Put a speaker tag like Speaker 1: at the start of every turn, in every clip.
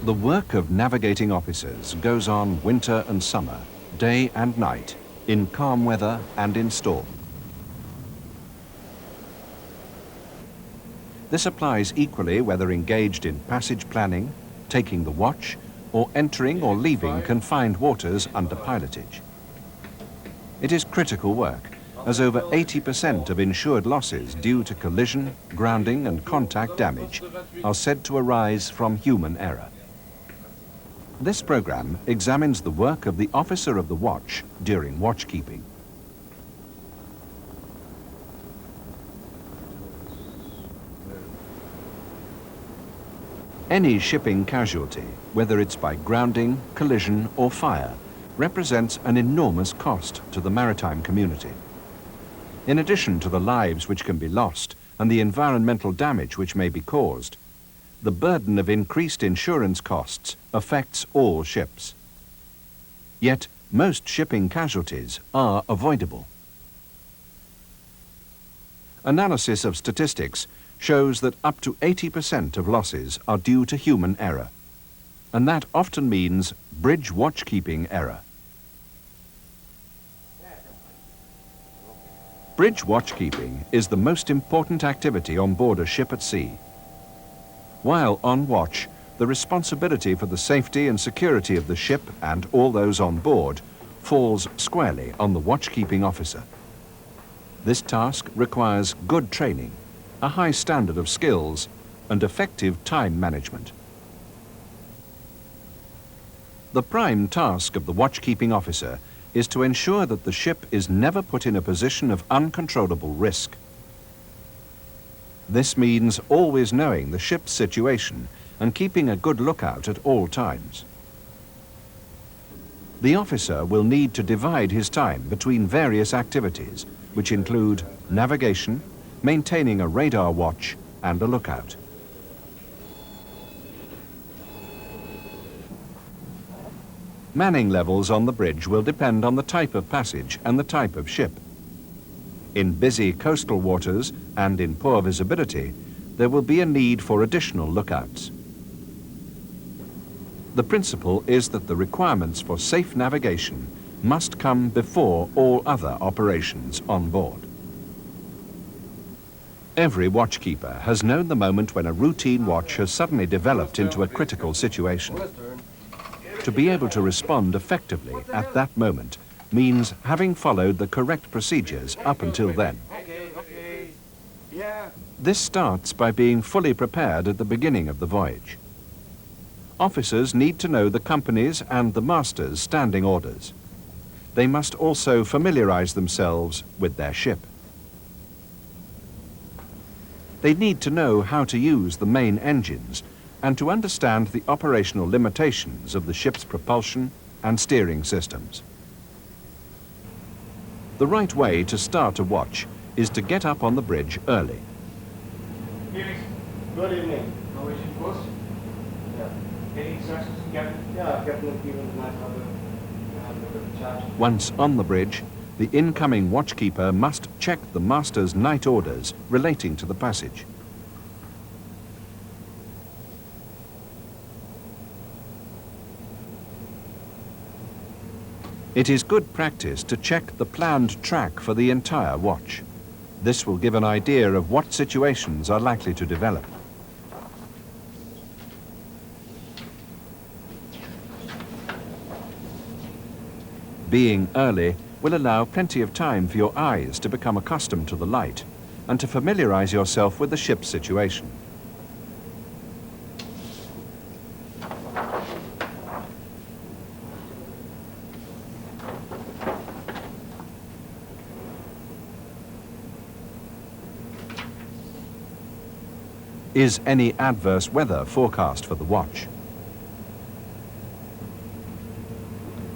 Speaker 1: The work of navigating officers goes on winter and summer, day and night, in calm weather and in storm. This applies equally whether engaged in passage planning, taking the watch, or entering or leaving confined waters under pilotage. It is critical work, as over 80% of insured losses due to collision, grounding and contact damage are said to arise from human error. This program examines the work of the officer of the watch during watchkeeping. Any shipping casualty, whether it's by grounding, collision or fire, represents an enormous cost to the maritime community. In addition to the lives which can be lost and the environmental damage which may be caused, the burden of increased insurance costs affects all ships. Yet, most shipping casualties are avoidable. Analysis of statistics shows that up to 80% of losses are due to human error, and that often means bridge watchkeeping error. Bridge watchkeeping is the most important activity on board a ship at sea. While on watch, the responsibility for the safety and security of the ship and all those on board falls squarely on the watchkeeping officer. This task requires good training, a high standard of skills, and effective time management. The prime task of the watchkeeping officer is to ensure that the ship is never put in a position of uncontrollable risk. This means always knowing the ship's situation and keeping a good lookout at all times. The officer will need to divide his time between various activities, which include navigation, maintaining a radar watch, and a lookout. Manning levels on the bridge will depend on the type of passage and the type of ship. In busy coastal waters and in poor visibility, there will be a need for additional lookouts. The principle is that the requirements for safe navigation must come before all other operations on board. Every watchkeeper has known the moment when a routine watch has suddenly developed into a critical situation. To be able to respond effectively at that moment means having followed the correct procedures up until then. This starts by being fully prepared at the beginning of the voyage. Officers need to know the company's and the master's standing orders. They must also familiarize themselves with their ship. They need to know how to use the main engines and to understand the operational limitations of the ship's propulsion and steering systems. The right way to start a watch is to get up on the bridge early.
Speaker 2: Good evening. How is your course? Yeah. Any instructions, Captain? Yeah, Captain has given my father charge.
Speaker 1: Once on the bridge, the incoming watchkeeper must check the master's night orders relating to the passage. It is good practice to check the planned track for the entire watch. This will give an idea of what situations are likely to develop. Being early will allow plenty of time for your eyes to become accustomed to the light and to familiarize yourself with the ship's situation. Is any adverse weather forecast for the watch?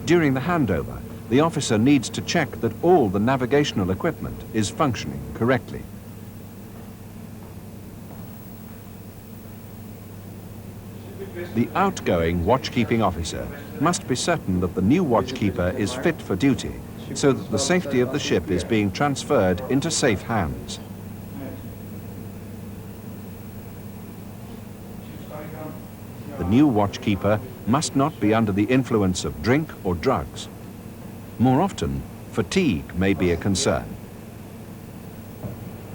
Speaker 1: During the handover, the officer needs to check that all the navigational equipment is functioning correctly. The outgoing watchkeeping officer must be certain that the new watchkeeper is fit for duty so that the safety of the ship is being transferred into safe hands. The new watchkeeper must not be under the influence of drink or drugs. More often, fatigue may be a concern.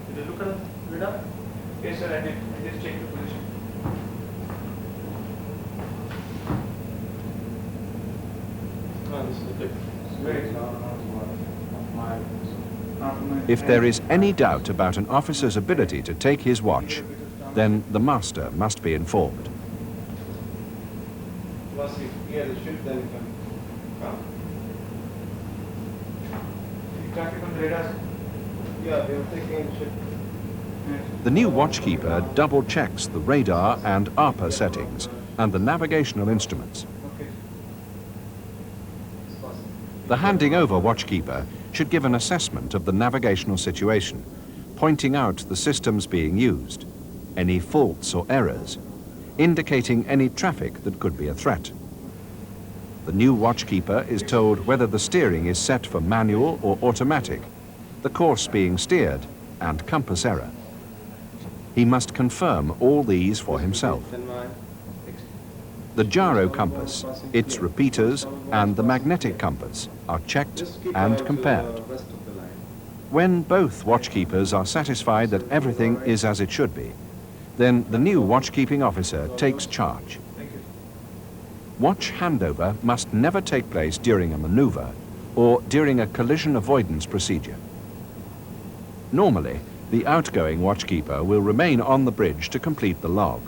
Speaker 2: Did you look at the radar? Yes, sir, I did. I just checked the position. No, this is the clip. It's very
Speaker 1: If there is any doubt about an officer's ability to take his watch, then the master must be informed.
Speaker 2: Once you hear the ship, then you can come. You track it on the radar? Yeah, we are taking the ship.
Speaker 1: The new watchkeeper double checks the radar and ARPA settings and the navigational instruments.
Speaker 2: Okay.
Speaker 1: The handing over watchkeeper should give an assessment of the navigational situation, pointing out the systems being used, any faults or errors, indicating any traffic that could be a threat. The new watchkeeper is told whether the steering is set for manual or automatic, the course being steered, and compass error. He must confirm all these for himself. The gyro compass, its repeaters, and the magnetic compass are checked and compared. When both watchkeepers are satisfied that everything is as it should be, then the new watchkeeping officer takes charge. Watch handover must never take place during a maneuver or during a collision avoidance procedure. Normally, the outgoing watchkeeper will remain on the bridge to complete the log.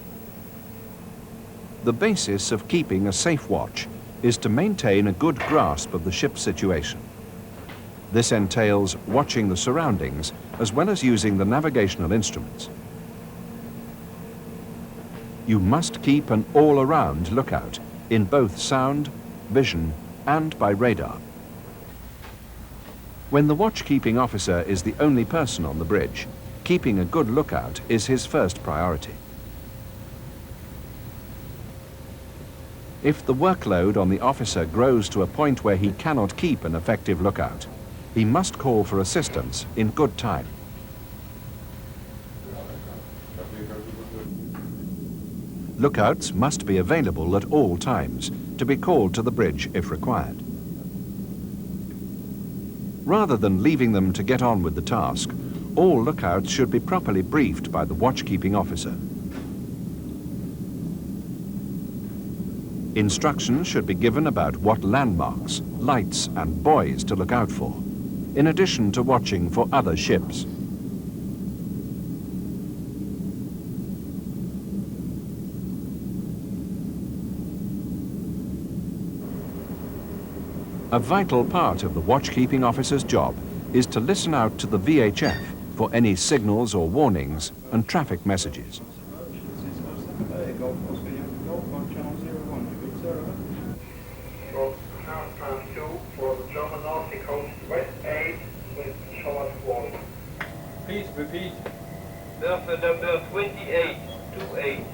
Speaker 1: The basis of keeping a safe watch is to maintain a good grasp of the ship's situation. This entails watching the surroundings as well as using the navigational instruments. You must keep an all-around lookout in both sound, vision, and by radar. When the watchkeeping officer is the only person on the bridge, keeping a good lookout is his first priority. If the workload on the officer grows to a point where he cannot keep an effective lookout, he must call for assistance in good time. Lookouts must be available at all times to be called to the bridge if required. Rather than leaving them to get on with the task, all lookouts should be properly briefed by the watchkeeping officer. Instructions should be given about what landmarks, lights and buoys to look out for, in addition to watching for other ships. A vital part of the watchkeeping officer's job is to listen out to the VHF for any signals or warnings and traffic messages.
Speaker 3: Please repeat. Bertha number 2828.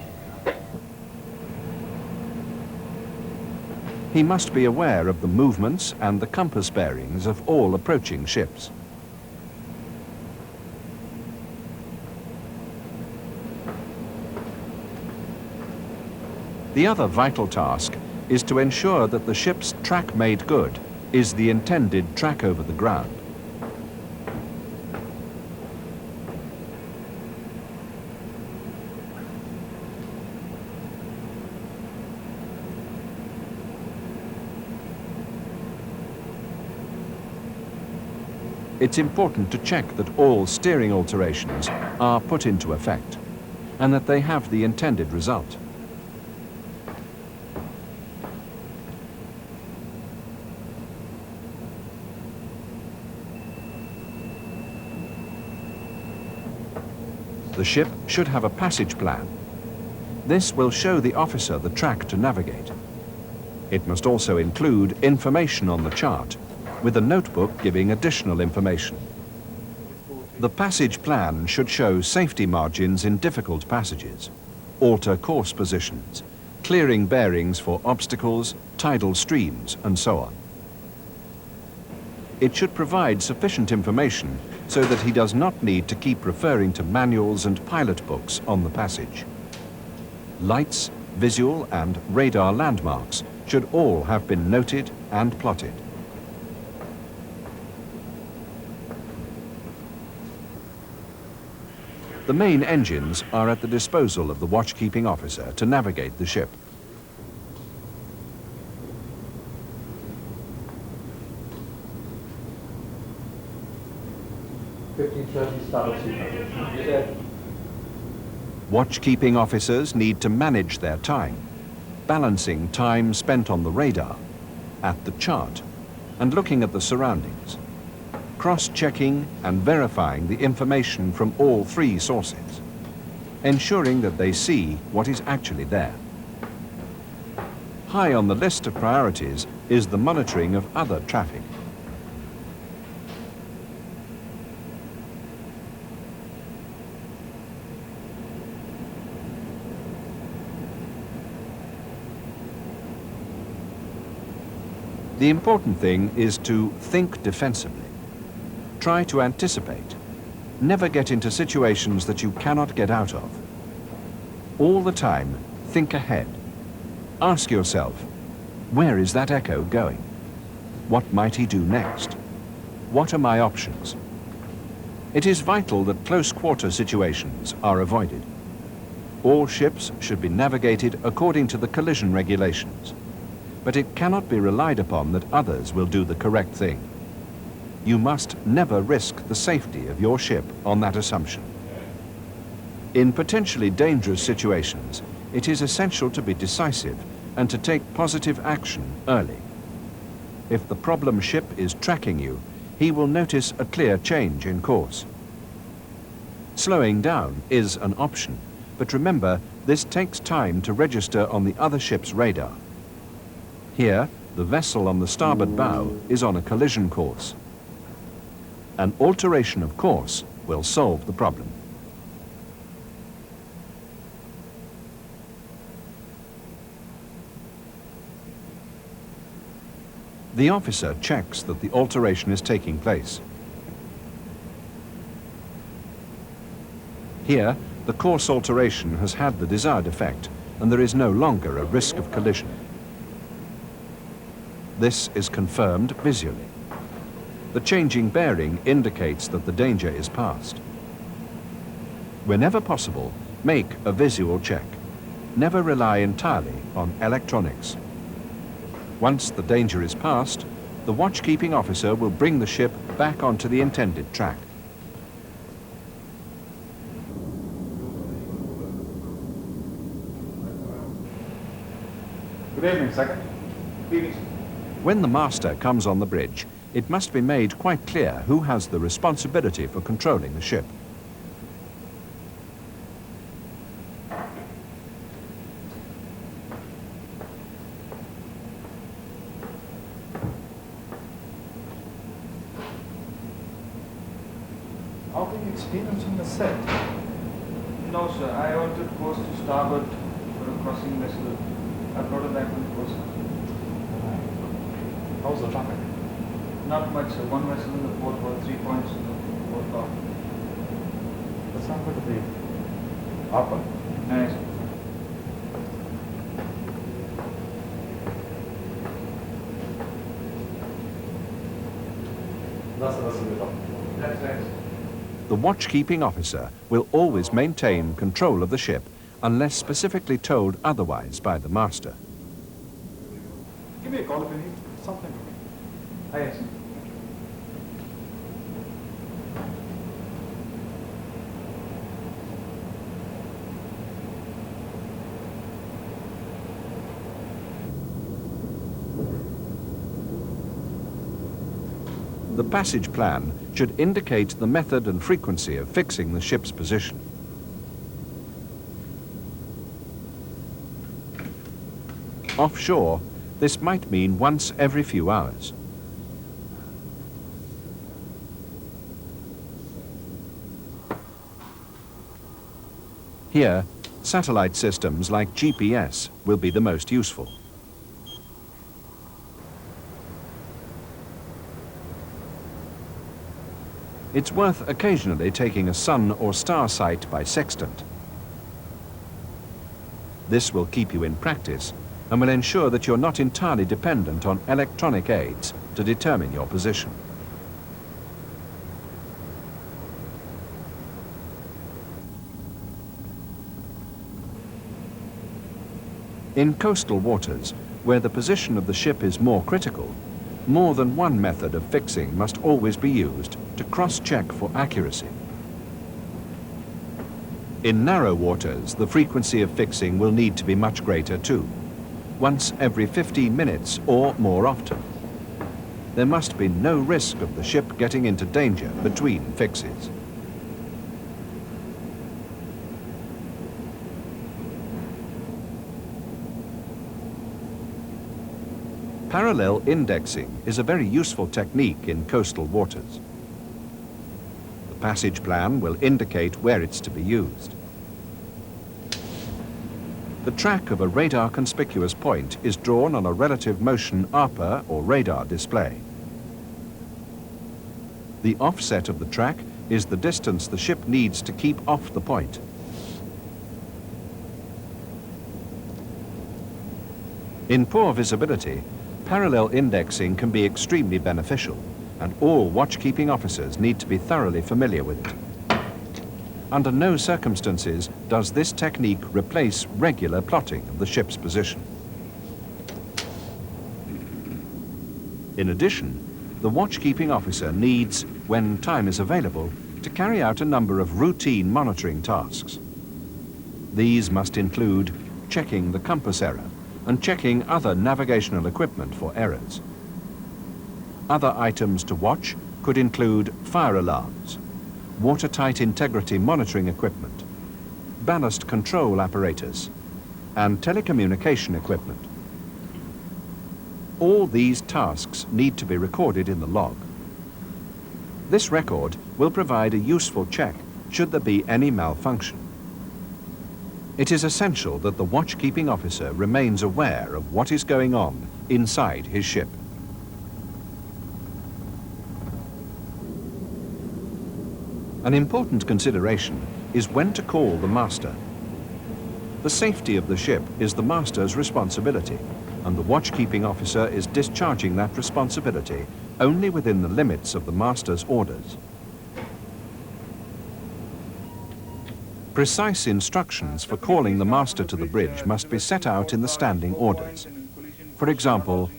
Speaker 1: He must be aware of the movements and the compass bearings of all approaching ships. The other vital task is to ensure that the ship's track made good is the intended track over the ground. It's important to check that all steering alterations are put into effect and that they have the intended result. The ship should have a passage plan. This will show the officer the track to navigate. It must also include information on the chart, with a notebook giving additional information. The passage plan should show safety margins in difficult passages, alter course positions, clearing bearings for obstacles, tidal streams, and so on. It should provide sufficient information so that he does not need to keep referring to manuals and pilot books on the passage. Lights, visual and radar landmarks should all have been noted and plotted. The main engines are at the disposal of the watchkeeping officer to navigate the ship. Watchkeeping officers need to manage their time, balancing time spent on the radar, at the chart, and looking at the surroundings, cross-checking and verifying the information from all three sources, ensuring that they see what is actually there. High on the list of priorities is the monitoring of other traffic. The important thing is to think defensively. Try to anticipate. Never get into situations that you cannot get out of. All the time, think ahead. Ask yourself, where is that echo going? What might he do next? What are my options? It is vital that close-quarter situations are avoided. All ships should be navigated according to the collision regulations, but it cannot be relied upon that others will do the correct thing. You must never risk the safety of your ship on that assumption. In potentially dangerous situations, it is essential to be decisive and to take positive action early. If the problem ship is tracking you, he will notice a clear change in course. Slowing down is an option, but remember, this takes time to register on the other ship's radar. Here, the vessel on the starboard bow is on a collision course. An alteration of course will solve the problem. The officer checks that the alteration is taking place. Here, the course alteration has had the desired effect, and there is no longer a risk of collision. This is confirmed visually. The changing bearing indicates that the danger is past. Whenever possible, make a visual check. Never rely entirely on electronics. Once the danger is past, the watchkeeping officer will bring the ship back onto the intended track.
Speaker 2: Good evening, Second. Good evening.
Speaker 1: When the master comes on the bridge, it must be made quite clear who has the responsibility for controlling the ship.
Speaker 4: How do you experience on the set?
Speaker 2: No, sir. I altered course to starboard for a crossing vessel. I brought it back on course.
Speaker 4: How's the traffic?
Speaker 2: Not much, sir. One vessel in the port wall, 3 points in the port bow.
Speaker 4: That's not going to be upper.
Speaker 2: Nice.
Speaker 4: That's the vessel we're talking about.
Speaker 2: That's right.
Speaker 1: The watchkeeping officer will always maintain control of the ship unless specifically told otherwise by the master.
Speaker 4: Give me a call if you need something.
Speaker 2: Ah, yes.
Speaker 1: The passage plan should indicate the method and frequency of fixing the ship's position. Offshore, this might mean once every few hours. Here, satellite systems like GPS will be the most useful. It's worth occasionally taking a sun or star sight by sextant. This will keep you in practice and will ensure that you're not entirely dependent on electronic aids to determine your position. In coastal waters, where the position of the ship is more critical, more than one method of fixing must always be used to cross-check for accuracy. In narrow waters, the frequency of fixing will need to be much greater too, once every 15 minutes or more often. There must be no risk of the ship getting into danger between fixes. Parallel indexing is a very useful technique in coastal waters. The passage plan will indicate where it's to be used. The track of a radar conspicuous point is drawn on a relative motion ARPA or radar display. The offset of the track is the distance the ship needs to keep off the point. In poor visibility, parallel indexing can be extremely beneficial, and all watchkeeping officers need to be thoroughly familiar with it. Under no circumstances does this technique replace regular plotting of the ship's position. In addition, the watchkeeping officer needs, when time is available, to carry out a number of routine monitoring tasks. These must include checking the compass error and checking other navigational equipment for errors. Other items to watch could include fire alarms, watertight integrity monitoring equipment, ballast control apparatus, and telecommunication equipment. All these tasks need to be recorded in the log. This record will provide a useful check should there be any malfunction. It is essential that the watchkeeping officer remains aware of what is going on inside his ship. An important consideration is when to call the master. The safety of the ship is the master's responsibility, and the watchkeeping officer is discharging that responsibility only within the limits of the master's orders. Precise instructions for calling the master to the bridge must be set out in the standing orders. For example,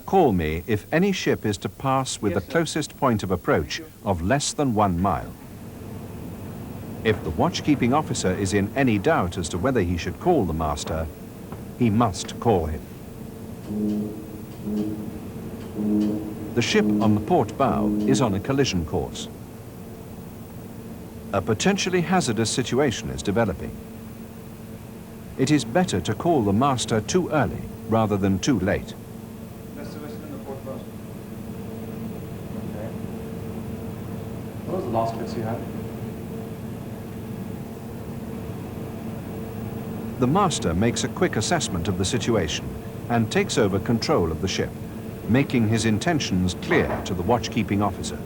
Speaker 1: call me if any ship is to pass with the closest point of approach of less than 1 mile. If the watchkeeping officer is in any doubt as to whether he should call the master, he must call him. The ship on the port bow is on a collision course. A potentially hazardous situation is developing. It is better to call the master too early rather than too late.
Speaker 2: That's the western the port bow.
Speaker 4: Okay. What was the last fix you had?
Speaker 1: The master makes a quick assessment of the situation and takes over control of the ship, making his intentions clear to the watchkeeping officer.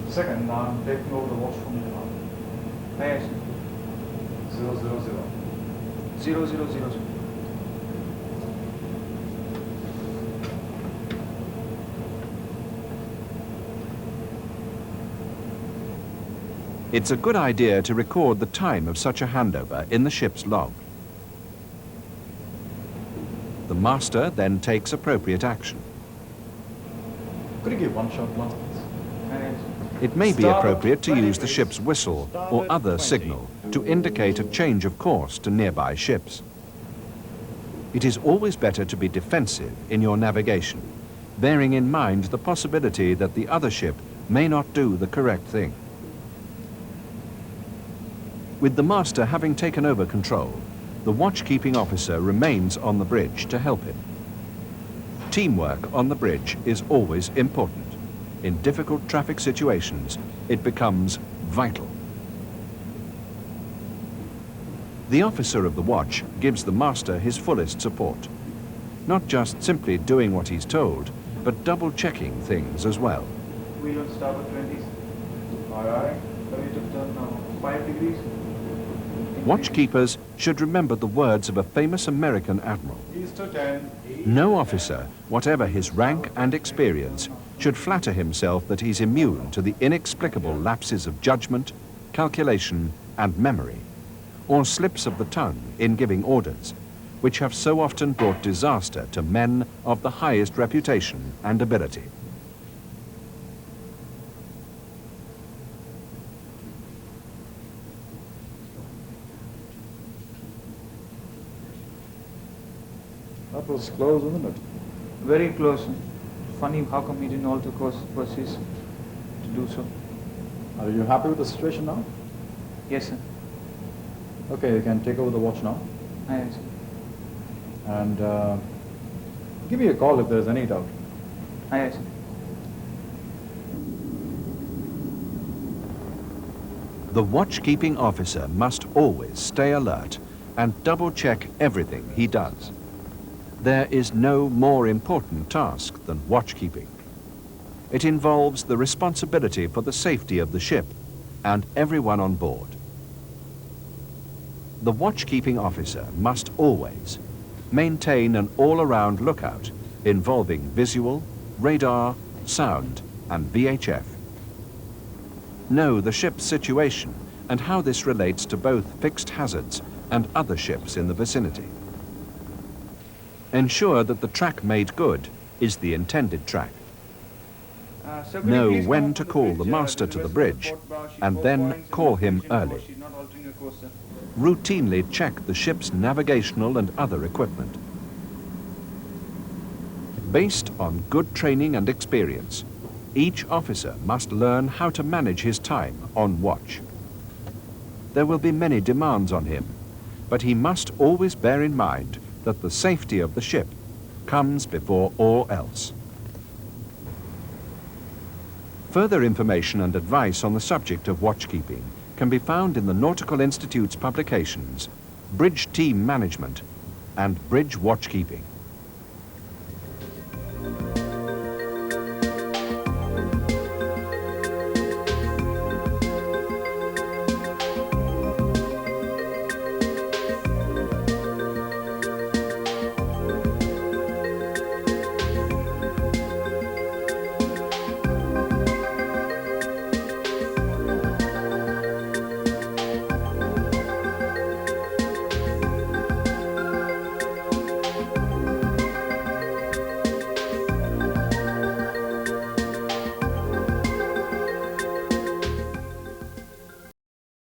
Speaker 4: Second, I'm taking over the watch from you now.
Speaker 2: Yes.
Speaker 4: 000.
Speaker 2: 000.
Speaker 1: It's a good idea to record the time of such a handover in the ship's log. The master then takes appropriate action.
Speaker 4: Could you give one shot once, please?
Speaker 1: It may be appropriate to use the ship's whistle or other signal to indicate a change of course to nearby ships. It is always better to be defensive in your navigation, bearing in mind the possibility that the other ship may not do the correct thing. With the master having taken over control, the watchkeeping officer remains on the bridge to help him. Teamwork on the bridge is always important. In difficult traffic situations, it becomes vital. The officer of the watch gives the master his fullest support, not just simply doing what he's told, but double-checking things as well.
Speaker 2: Wheel on starboard 20s.
Speaker 4: Alright.
Speaker 2: Ready to turn now 5 degrees.
Speaker 1: Watchkeepers should remember the words of a famous American admiral.
Speaker 2: East to 10.
Speaker 1: No officer, whatever his rank and experience, should flatter himself that he's immune to the inexplicable lapses of judgment, calculation, and memory, or slips of the tongue in giving orders, which have so often brought disaster to men of the highest reputation and ability.
Speaker 4: That was close, wasn't it?
Speaker 2: Very close. Funny, how come he didn't alter course versus to do so?
Speaker 4: Are you happy with the situation now?
Speaker 2: Yes, sir.
Speaker 4: Okay, you can take over the watch now.
Speaker 2: Yes, sir.
Speaker 4: And give me a call if there's any doubt.
Speaker 2: Yes, sir.
Speaker 1: The watchkeeping officer must always stay alert and double-check everything he does. There is no more important task than watchkeeping. It involves the responsibility for the safety of the ship and everyone on board. The watchkeeping officer must always maintain an all-around lookout involving visual, radar, sound, and VHF. Know the ship's situation and how this relates to both fixed hazards and other ships in the vicinity. Ensure that the track made good is the intended track.
Speaker 2: Sir, could you
Speaker 1: Know
Speaker 2: please
Speaker 1: when
Speaker 2: come
Speaker 1: to
Speaker 2: up on
Speaker 1: call
Speaker 2: bridge,
Speaker 1: the master
Speaker 2: to
Speaker 1: to the
Speaker 2: west of
Speaker 1: bridge
Speaker 2: port bow, sheet
Speaker 1: and
Speaker 2: four
Speaker 1: then
Speaker 2: points,
Speaker 1: call
Speaker 2: and
Speaker 1: him
Speaker 2: sheet four,
Speaker 1: early.
Speaker 2: sheet not altering your course, sir.
Speaker 1: Routinely check the ship's navigational and other equipment. Based on good training and experience, each officer must learn how to manage his time on watch. There will be many demands on him, but he must always bear in mind that the safety of the ship comes before all else. Further information and advice on the subject of watchkeeping can be found in the Nautical Institute's publications, Bridge Team Management and Bridge Watchkeeping.